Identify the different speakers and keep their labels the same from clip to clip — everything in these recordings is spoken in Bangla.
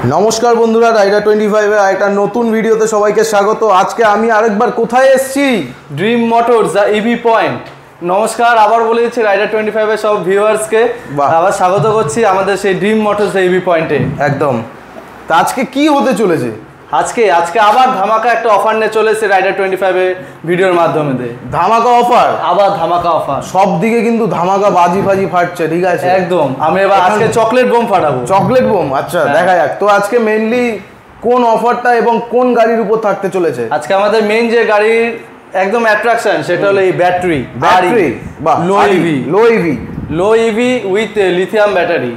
Speaker 1: নমস্কার বন্ধুরা, রাইডার 25 এর একটা নতুন ভিডিওতে সবাইকে স্বাগত। আজকে আমি আরেকবার কোথায় এসেছি?
Speaker 2: Dream motors the EV point. নমস্কার, আবার বলে দিচ্ছি রাইডার 25 এর সব ভিউয়ার্সকে আবার স্বাগত করছি আমাদের সেই ড্রিম মোটরস দ্য ইভি পয়েন্টে।
Speaker 1: একদম। তা আজকে কি হতে চলেছে?
Speaker 2: আজকে আবার ধামাকা একটা অফার নিয়ে চলে এসেছে রাইডার 25 এর ভিডিওর মাধ্যমে।
Speaker 1: ধামাকা অফার,
Speaker 2: আবার ধামাকা অফার,
Speaker 1: সব দিকে কিন্তু ধামাকা বাজি ফাটছে। ঠিক আছে,
Speaker 2: একদম। আমি এবার আজকে চকলেট বোম ফাটাবো।
Speaker 1: চকলেট বোম, আচ্ছা দেখা যাক। তো আজকে মেইনলি কোন অফারটা এবং কোন গাড়ির উপর থাকতে চলেছে?
Speaker 2: আজকে আমাদের মেইন যে গাড়ির একদম অ্যাট্রাকশন সেটা হলো এই ব্যাটারি।
Speaker 1: বাহ, low EV
Speaker 2: with lithium battery,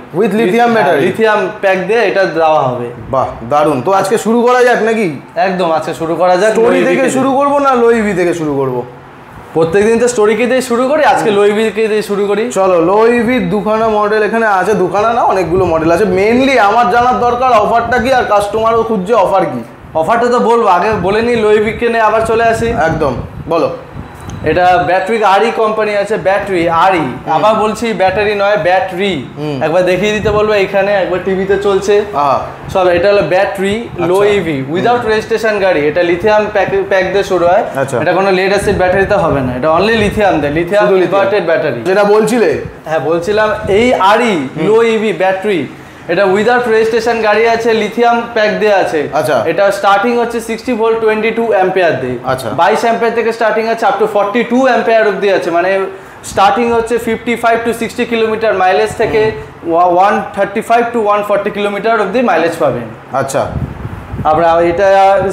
Speaker 2: lithium pack দিয়ে এটা দেওয়া হবে।
Speaker 1: বাহ, দারুণ। তো আজকে শুরু করা যাক নাকি?
Speaker 2: একদম, আজকে শুরু করা যাক।
Speaker 1: স্টোরি থেকে শুরু করব না লো ইভি থেকে শুরু করব?
Speaker 2: প্রত্যেকদিন তো স্টোরিকে দিয়ে শুরু করি, আজকে লো ইভিকে দিয়ে শুরু করি।
Speaker 1: চলো, লো ইভির দুখানা মডেল এখানে আছে। দুখানা না, অনেকগুলো মডেল আছে। মেইনলি আমার জানার দরকার অফারটা কি, আর কাস্টমারও খুঁজছে অফার কি।
Speaker 2: অফারটা তো বলবো, আগে বলে নিই লো ইভিকে নিয়ে আবার চলে আসি।
Speaker 1: একদম, বলো।
Speaker 2: এটা ব্যাটারি আরই কোম্পানি আছে, ব্যাটারি আরই। আবার বলছি ব্যাটারি নয়, ব্যাটারি। একবার দেখিয়ে দিতে বলবো, এখানে একবার টিভিতে চলছে সব। এটা হলো ব্যাটারি লো ইভি উইদাউট রেজিস্ট্রেশন গাড়ি। এটা লিথিয়াম প্যাক দিয়ে শুরু হয়। এটা কোনো লেড অ্যাসিড ব্যাটারিতে হবে না, এটা অনলি লিথিয়াম দেয়, লিথিয়াম ইনভার্টেড ব্যাটারি।
Speaker 1: যেটা বলছিলে,
Speaker 2: হ্যাঁ বলছিলাম, এই আরই লো ইভি ব্যাটারি এটা উইদাউট রেজিস্ট্রেশন গাড়ি আছে, লিথিয়াম প্যাক দেয়া আছে।
Speaker 1: আচ্ছা,
Speaker 2: এটা স্টার্টিং হচ্ছে 60 ভোল্ট 22 অ্যাম্পিয়ার দিয়ে।
Speaker 1: আচ্ছা,
Speaker 2: 22 অ্যাম্পিয়ার থেকে স্টার্টিং আছে, আপ টু 42 অ্যাম্পিয়ার অবধি আছে। মানে স্টার্টিং হচ্ছে 55 টু 60 কিলোমিটার মাইলেজ থেকে 135 টু 140 কিলোমিটার অবধি মাইলেজ পাবেন।
Speaker 1: আচ্ছা,
Speaker 2: আমরা এটা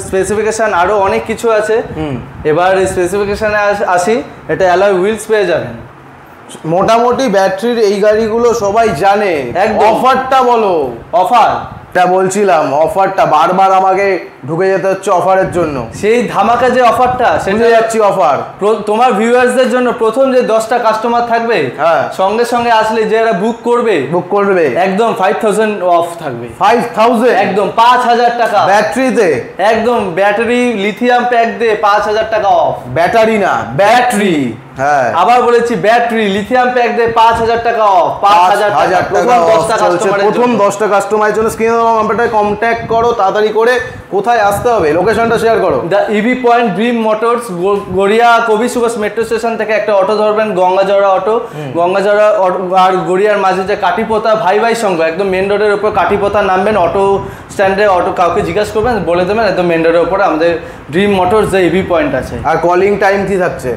Speaker 2: স্পেসিফিকেশন আরো অনেক কিছু আছে। এবার স্পেসিফিকেশনে আসি। এটা অ্যালয় হুইলস পেয়ে যাবেন।
Speaker 1: মোটামুটি ব্যাটারির এই গাড়িগুলো সবাই জানে। অফারটা বলো। অফারটা বলছিলাম, অফারটা বারবার আমাকে ঢুকে যেতে হচ্ছে অফারের জন্য।
Speaker 2: সেই ধামাকা যে অফারটা, সেটা
Speaker 1: যাচ্ছি অফার
Speaker 2: তোমার ভিউয়ার্সদের জন্য। প্রথম যে 10টা কাস্টমার থাকবে, সঙ্গে সঙ্গে আসলে যারা বুক করবে একদম 5000 অফ থাকবে।
Speaker 1: 5000
Speaker 2: একদম 5000 টাকা
Speaker 1: ব্যাটারিতে।
Speaker 2: একদম ব্যাটারি লিথিয়াম প্যাক দিয়ে 5000 টাকা অফ।
Speaker 1: ব্যাটারি না, ব্যাটারি। হ্যাঁ, আবার
Speaker 2: বলেছি ব্যাটারি লিথিয়াম প্যাক দিয়ে 5000 টাকা অফ। 5000 টাকা
Speaker 1: প্রথম 10টা কাস্টমারের জন্য। স্ক্রিনে দেওয়া নাম্বারটায় কন্ট্যাক্ট করো তাড়াতাড়ি করে। কোথায় আসতে হবে, লোকেশনটা শেয়ার করো।
Speaker 2: The EV point dream motors, Garia কবি সুভাষ মেট্রো স্টেশন থেকে একটা অটো ধরবেন, গঙ্গাজড়া অটো। গঙ্গাজড়া আর গড়িয়ার মাঝে যে কাটিপোতা ভাই সঙ্গ, একদম মেন রোডের উপর কাটিপোতা নামবেন। অটো স্ট্যান্ডে অটো কাউকে জিজ্ঞাসা করবেন, বলে দেবেন একদম মেন রোডের উপরে আমাদের dream motors the EV point আছে।
Speaker 1: আর কলিং টাইম কি থাকছে?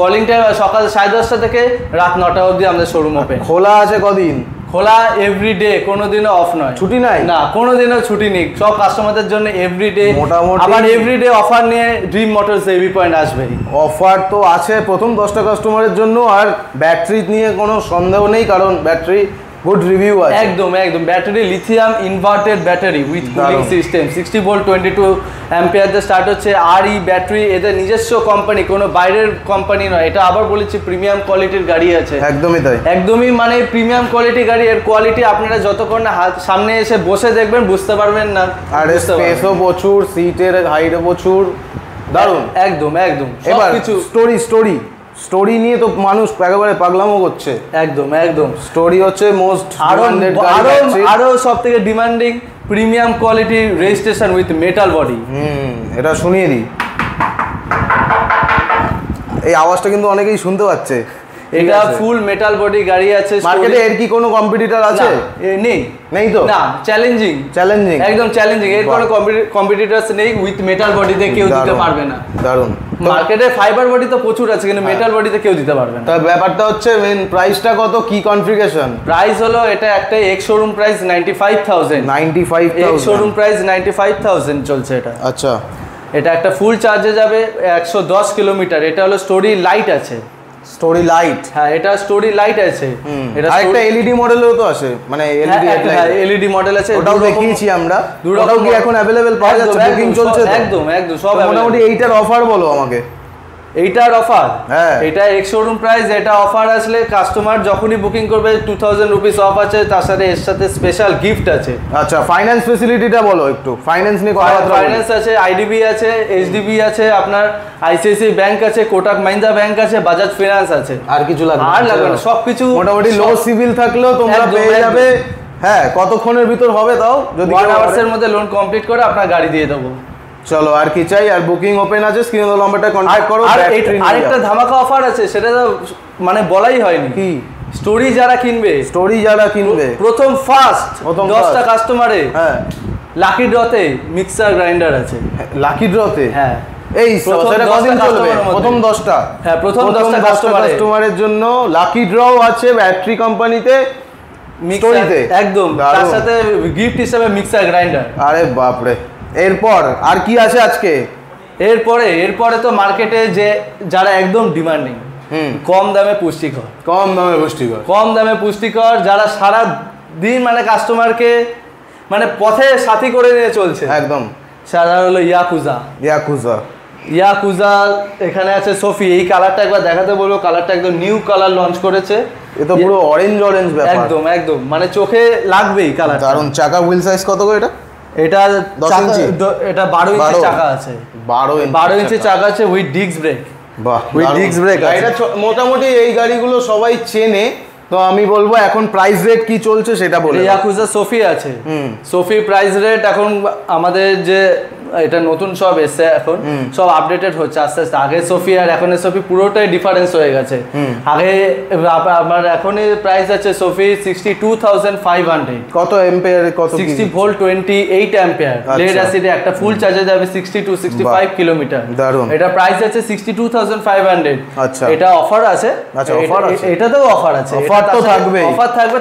Speaker 2: কলিং টাইম সকাল 10:30 থেকে রাত 9টা অবধি আমাদের শোরুম ওপেন।
Speaker 1: খোলা আছে কদিন?
Speaker 2: খোলা এভরিডে, কোনোদিনও অফ নয়।
Speaker 1: ছুটি নাই?
Speaker 2: না, কোনোদিনও ছুটি নেই। সব কাস্টমারদের জন্য এভরিডে।
Speaker 1: মোটামুটি
Speaker 2: আবার এভরিডে অফার নিয়ে ড্রিম মোটরস ইভি পয়েন্ট আসবে।
Speaker 1: অফার তো আছে প্রথম 10টা কাস্টমারের জন্য। আর ব্যাটারি নিয়ে কোনো সন্দেহ নেই, কারণ ব্যাটারি গুড রিভিউ আছে।
Speaker 2: একদম battery lithium inverted battery with cooling system. 60 volt 22 ampere দিয়ে স্টার্ট হচ্ছে। আর এই ব্যাটারি এদের নিজস্ব কোম্পানি, কোনো বাইরের কোম্পানি নয়। এটা আবার বলেছি প্রিমিয়াম কোয়ালিটির গাড়ি আছে।
Speaker 1: একদমই তাই,
Speaker 2: একদমই মানে প্রিমিয়াম কোয়ালিটি গাড়ি। এর কোয়ালিটি আপনারা যতক্ষণ না সামনে এসে বসে দেখবেন বুঝতে পারবেন না।
Speaker 1: আর স্পেসও প্রচুর, সিটের হাইটও প্রচুর, দারুণ।
Speaker 2: একদম
Speaker 1: এবার কিছু স্টোরি নিয়ে তো মানুষ একেবারে পাগলামো করছে।
Speaker 2: একদম
Speaker 1: স্টোরি হচ্ছে মোস্ট
Speaker 2: আরো সব থেকে demanding premium quality registration with metal body.
Speaker 1: এটা শুনিয়ে দিই। এই আওয়াজটা কিন্তু অনেকেই শুনতে পাচ্ছে।
Speaker 2: এটা ফুল মেটাল বডি গাড়ি আছে।
Speaker 1: মার্কেটে এর কি কোনো কম্পিটিটর আছে? নেই তো।
Speaker 2: না, চ্যালেঞ্জিং একদম চ্যালেঞ্জিং। এর কোনো কম্পিটিটরস নেই। উইথ মেটাল বডিতে কেউ দিতে পারবে না।
Speaker 1: দারুণ।
Speaker 2: মার্কেটে ফাইবার বডি তো প্রচুর আছে, কিন্তু মেটাল বডিতে কেউ দিতে পারবে না।
Speaker 1: তার ব্যাপারটা হচ্ছে মেন প্রাইসটা কত, কি কনফিগারেশন?
Speaker 2: প্রাইস হলো এটা একটা ex showroom price 95,000। Ex showroom price 95,000 চলছে এটা।
Speaker 1: আচ্ছা,
Speaker 2: এটা একটা ফুল চার্জে যাবে 110 কিলোমিটার। এটা হলো স্টোরি লাইট আছে।
Speaker 1: Story light?
Speaker 2: হ্যাঁ, এটা স্টোরি লাইট আছে।
Speaker 1: এটা একটা এলইডি মডেলও তো আছে, মানে
Speaker 2: এলইডি মডেল আছে।
Speaker 1: ওটাও দেখিয়েছি আমরা। ওটাও কি এখন अवेलेबल পাওয়া যাচ্ছে? বুকিং চলছে তো?
Speaker 2: একদম সব।
Speaker 1: মোটামুটি এইটার অফার বলো আমাকে।
Speaker 2: এইটার অফার, এটা এক্স শোরুম প্রাইস। এটা অফার আসলে কাস্টমার যখনই বুকিং করবে 2000 রুপিস অফ আছে, তার সাথে এর সাথে স্পেশাল গিফট আছে।
Speaker 1: আচ্ছা, ফাইন্যান্স ফ্যাসিলিটিটা বলো একটু। ফাইন্যান্স নিয়ে কথা বলো।
Speaker 2: ফাইন্যান্স আছে, আইডিবি আছে, এইচডিবি আছে, আপনার আইসিআইসিআই ব্যাংক আছে, কোটাক মাহিন্দ্রা ব্যাংক আছে, বাজাজ ফিনান্স আছে।
Speaker 1: আর কিছু লাগবে?
Speaker 2: আর লাগবে না, সবকিছু।
Speaker 1: মোটামুটি লো সিভিল থাকলেও তোমরা পেয়ে যাবে হ্যাঁ, কতক্ষণের ভিতর হবে তাও? যদি
Speaker 2: 1 আওয়ার্সের মধ্যে লোন কমপ্লিট করে আপনার গাড়ি দিয়ে দেবো।
Speaker 1: চলো, আর কি চাই? আর বুকিং ওপেন আছে, স্ক্রিনে দেওয়া নাম্বারটা কন্ট্যাক্ট করো।
Speaker 2: আর আরেকটা ধামাকা অফার আছে, সেটা তো মানে বলাই হয়নি।
Speaker 1: কি?
Speaker 2: স্টোরি যারা কিনবে প্রথম ফার্স্ট 10টা কাস্টমারে, হ্যাঁ, লাকি ড্রতে মিক্সার গ্রাইন্ডার আছে।
Speaker 1: লাকি ড্রতে?
Speaker 2: হ্যাঁ,
Speaker 1: এই সেটা কতদিন চলবে? প্রথম 10টা?
Speaker 2: হ্যাঁ, প্রথম 10টা
Speaker 1: কাস্টমারের জন্য লাকি ড্রও আছে ব্যাটারি কোম্পানিতে, স্টোরিতে।
Speaker 2: একদম, তার সাথে গিফট হিসেবে মিক্সার গ্রাইন্ডার।
Speaker 1: আরে বাপ রে! এরপর আর কি আছে আজকে?
Speaker 2: এরপরে তো মার্কেটে যে যারা একদম ডিমান্ডিং, কম দামে পুষ্টিকর, যারা সারা দিন মানে কাস্টমারকে মানে পথে সাথী করে নিয়ে চলছে, একদম সারা হলো ইয়াকুজা। এখানে আছে সোফি। এই কালারটা একবার দেখাতে বলবো, কালারটা একদম নিউ কালার লঞ্চ করেছে।
Speaker 1: এটা পুরো অরেঞ্জ ব্যাপার,
Speaker 2: একদম মানে চোখে লাগবেই কালার।
Speaker 1: দারুন। চাকা হুইল সাইজ কত করে এটা?
Speaker 2: এটা 10 ইঞ্চি, এটা 12 ইঞ্চি চাকা আছে। 12 ইঞ্চি চাকা আছে উইথ ডিস্ক ব্রেক।
Speaker 1: বাহ, উইথ ডিস্ক ব্রেক। এটা মোটামুটি এই গাড়িগুলো সবাই চেনে, তো আমি বলবো এখন প্রাইস রেট কি চলছে সেটা বলে।
Speaker 2: ইয়াকুজা সোফি আছে, সোফি প্রাইস রেট এখন আমাদের যে এটা নতুন সব এসছে, এখন সব আপডেটেড হচ্ছে আস্তে আস্তে। আগে সোফি আর এখনের সোফি পুরোটাই ডিফারেন্স হয়ে গেছে। আগে আমার এখনই প্রাইস আছে সোফি 62,500।
Speaker 1: কত এম্পিয়ার? কত?
Speaker 2: 60 ভোল্ট 28 অ্যাম্পিয়ার লেড অ্যাসিডে একটা ফুল চার্জে যাবে 65 কিলোমিটার।
Speaker 1: দারুন।
Speaker 2: এটা প্রাইস আছে 62,500।
Speaker 1: আচ্ছা,
Speaker 2: এটা অফার আছে।
Speaker 1: আচ্ছা, অফার আছে,
Speaker 2: এটাতেও অফার আছে।
Speaker 1: অফার তো থাকবে,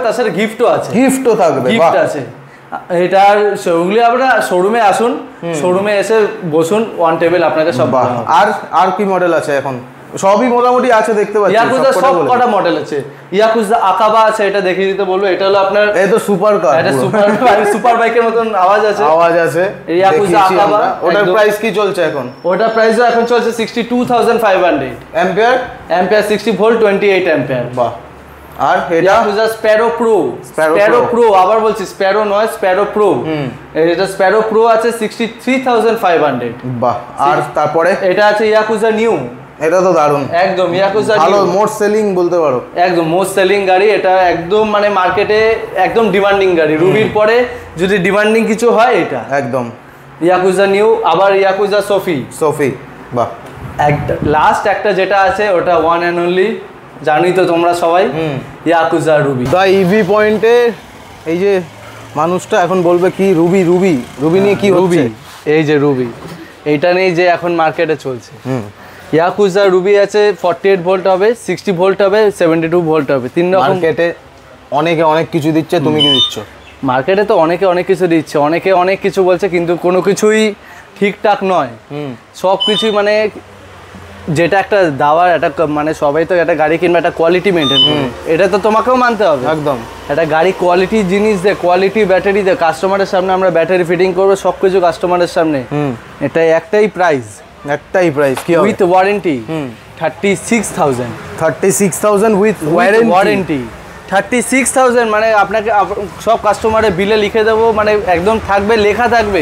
Speaker 2: তার সাথে গিফটও আছে।
Speaker 1: গিফট আছে।
Speaker 2: এটার ওগুলি আপনারা শোরুমে আসুন, শোরুমে এসে বসুন, ওয়ান টেবিল আপনাকে সব।
Speaker 1: আর কি মডেল আছে এখন? সবই মোটামুটি আছে দেখতে পাচ্ছি।
Speaker 2: ইয়াকুজা সব কটা মডেল আছে। ইয়াকুজা আকাবা আছে, এটা দেখিয়ে দিতে বলবো। এটা হলো আপনার,
Speaker 1: এই তো সুপার কার,
Speaker 2: এটা সুপার বাইকের মতন আওয়াজ আছে। ইয়াকুজা আকাবা।
Speaker 1: ওটার প্রাইস কি চলছে এখন?
Speaker 2: ওটার প্রাইস এখন চলছে 62,500।
Speaker 1: Ampere
Speaker 2: 60 volt 28 ampere.
Speaker 1: বাহ। আর এটা
Speaker 2: ইয়াকুজা স্প্যারো প্রো, আবার বলছি স্প্যারো নয়, স্প্যারো প্রো। এটা স্প্যারো প্রো আছে 63,500।
Speaker 1: বাহ। আর তারপরে
Speaker 2: এটা আছে ইয়াকুজা নিউ।
Speaker 1: এটা তো দারুন,
Speaker 2: একদম ইয়াকুজা
Speaker 1: ভালো, মোস্ট সেলিং বলতে পারো।
Speaker 2: একদম মোস্ট সেলিং গাড়ি এটা, একদম মানে মার্কেটে একদম ডিমান্ডিং গাড়ি। রুবির পরে যদি ডিমান্ডিং কিছু হয় এটা একদম ইয়াকুজা নিউ। আবার ইয়াকুজা সোফি। বাহ। লাস্ট একটা যেটা আছে ওটা ওয়ান অ্যান্ড অনলি, জানি তো তোমরা সবাই, ইয়াকুজা রুবি।
Speaker 1: দা ইভি পয়েন্টে এই যে মানুষটা এখন বলবে কি রুবি নিয়ে কি হচ্ছে?
Speaker 2: এই যে রুবি, এইটা নিয়ে যে এখন মার্কেটে চলছে। ইয়াকুজা রুবি আছে 48 ভোল্ট হবে, 60 ভোল্ট হবে, 72 ভোল্ট হবে। 3 রকম।
Speaker 1: মার্কেটে অনেকে অনেক কিছু দিচ্ছে, তুমি কি দিচ্ছ?
Speaker 2: মার্কেটে তো অনেকে অনেক কিছু দিচ্ছে, অনেকে অনেক কিছু বলছে, কিন্তু কোনো কিছুই ঠিকঠাক নয়। সব কিছুই মানে যেটা একটা দাওয়ার, একটা মানে সবাই তো একটা গাড়ি কিনবে, একটা কোয়ালিটি মেনটেন করে, এটা তো তোমাকেও মানতে হবে।
Speaker 1: একদম,
Speaker 2: একটা গাড়ি কোয়ালিটি জিনিস দে, কোয়ালিটি ব্যাটারি দে, কাস্টমারের সামনে আমরা ব্যাটারি ফিটিং করবো, সব কিছু কাস্টমারের সামনে। এটা একটাই প্রাইস
Speaker 1: কি হবে?
Speaker 2: With warranty 36,000
Speaker 1: with
Speaker 2: warranty 36,000। মানে আপনাকে সব কাস্টমারের বিলে লিখে দেবো, মানে একদম থাকবে, লেখা থাকবে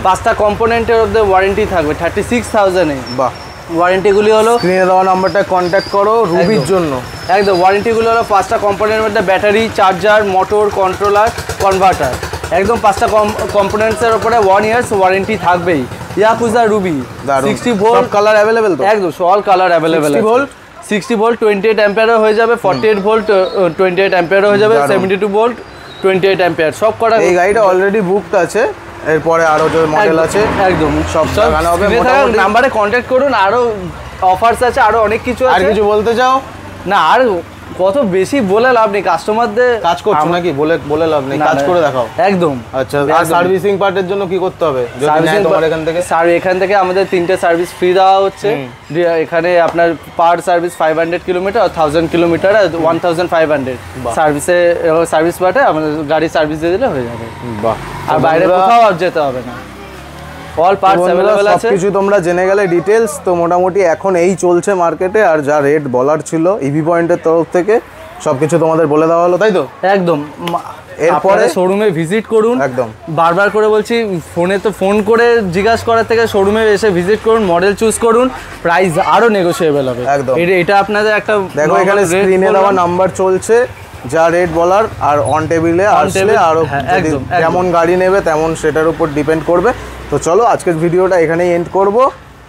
Speaker 2: 5টা কম্পোনেন্টের মধ্যে ওয়ারেন্টি থাকবে 36,000-এ।
Speaker 1: বাহ।
Speaker 2: ওয়ারেন্টিগুলি হলো,
Speaker 1: স্ক্রিনে দেওয়া নাম্বারটা কন্ট্যাক্ট করো রুবির জন্য।
Speaker 2: একদম ওয়ারেন্টিগুলো হলো 5টা কম্পোনেন্টের মধ্যে battery, charger, motor, controller, converter, একদম 5টা কম্পোনেন্টসের উপরে 1 ইয়ার্স ওয়ারেন্টি থাকবেই। Yakuza Ruby 60 volt,
Speaker 1: colour available তো?
Speaker 2: একদম অল কালার অ্যাভেলেবেল। 60 ভোল্ট 28 অ্যাম্পিয়ারও হয়ে যাবে, 48 ভোল্ট 28 অ্যাম্পিয়ারও হয়ে যাবে, 72 ভোল্ট 28 অ্যাম্পিয়ার, সব কটা।
Speaker 1: এই গাড়িটা অলরেডি বুকড আছে, এরপরে আরো যে মডেল আছে
Speaker 2: একদম সব লাগানো হবে। নাম্বারে কন্ট্যাক্ট করুন, আরো অফার্স আছে, আরো অনেক কিছু আছে।
Speaker 1: আর কিছু বলতে চাও?
Speaker 2: না, আর কত বেশি বলে লাভ নেই, কাস্টমারদের
Speaker 1: কাজ করছো নাকি বলে লাভ নেই, কাজ করে দেখাও।
Speaker 2: একদম।
Speaker 1: আচ্ছা, আর সার্ভিসিং পার্টের জন্য কি করতে হবে যদি নেয় তোমার এখান থেকে?
Speaker 2: এখান থেকে আমাদের 3টে সার্ভিস ফ্রি দেওয়া হচ্ছে। এখানে আপনার পার সার্ভিস 500 কিলোমিটার, 1000 কিলোমিটার, 1500 সার্ভিস পার্টে আমাদের গাড়ি সার্ভিস দিয়ে দিলে হয়ে যাবে।
Speaker 1: বাহ।
Speaker 2: আর বাইরে কোথাও আর যেতে হবে না, অল পার্টস अवेलेबल আছে।
Speaker 1: সবকিছু তোমরা জেনে গেলে ডিটেইলস। তো মোটামুটি এখন এই চলছে মার্কেটে, আর যা রেট বলার ছিল ইভি পয়েন্টের তরফ থেকে সবকিছু তোমাদের বলে দেওয়া হলো, তাই তো?
Speaker 2: একদম।
Speaker 1: এরপরে
Speaker 2: শোরুমে ভিজিট করুন।
Speaker 1: একদম,
Speaker 2: বারবার করে বলছি, ফোন করে জিজ্ঞাসা করার থেকে শোরুমে এসে ভিজিট করুন, মডেল চুজ করুন, প্রাইস আরো নেগোশিয়েবল হবে।
Speaker 1: একদম।
Speaker 2: এটা আপনাদের একটা,
Speaker 1: দেখো এখানে স্ক্রিনে দেওয়া নাম্বার চলছে, যা রেট বলার, আর অন টেবিলে আসলে আরো যেমন গাড়ি নেবে তেমন সেটার উপর ডিপেন্ড করবে। তো চলো আজকের ভিডিওটা এখানেই এন্ড করব,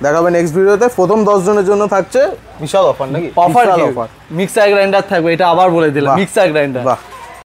Speaker 1: দেখাবে নেক্সট ভিডিওতে। প্রথম 10 জনের জন্য থাকছে বিশাল অফার নাকি?
Speaker 2: অফার মিক্সার গ্রাইন্ডার থাকবে, এটা আবার বলে দিলাম, মিক্সার গ্রাইন্ডার।
Speaker 1: বাহ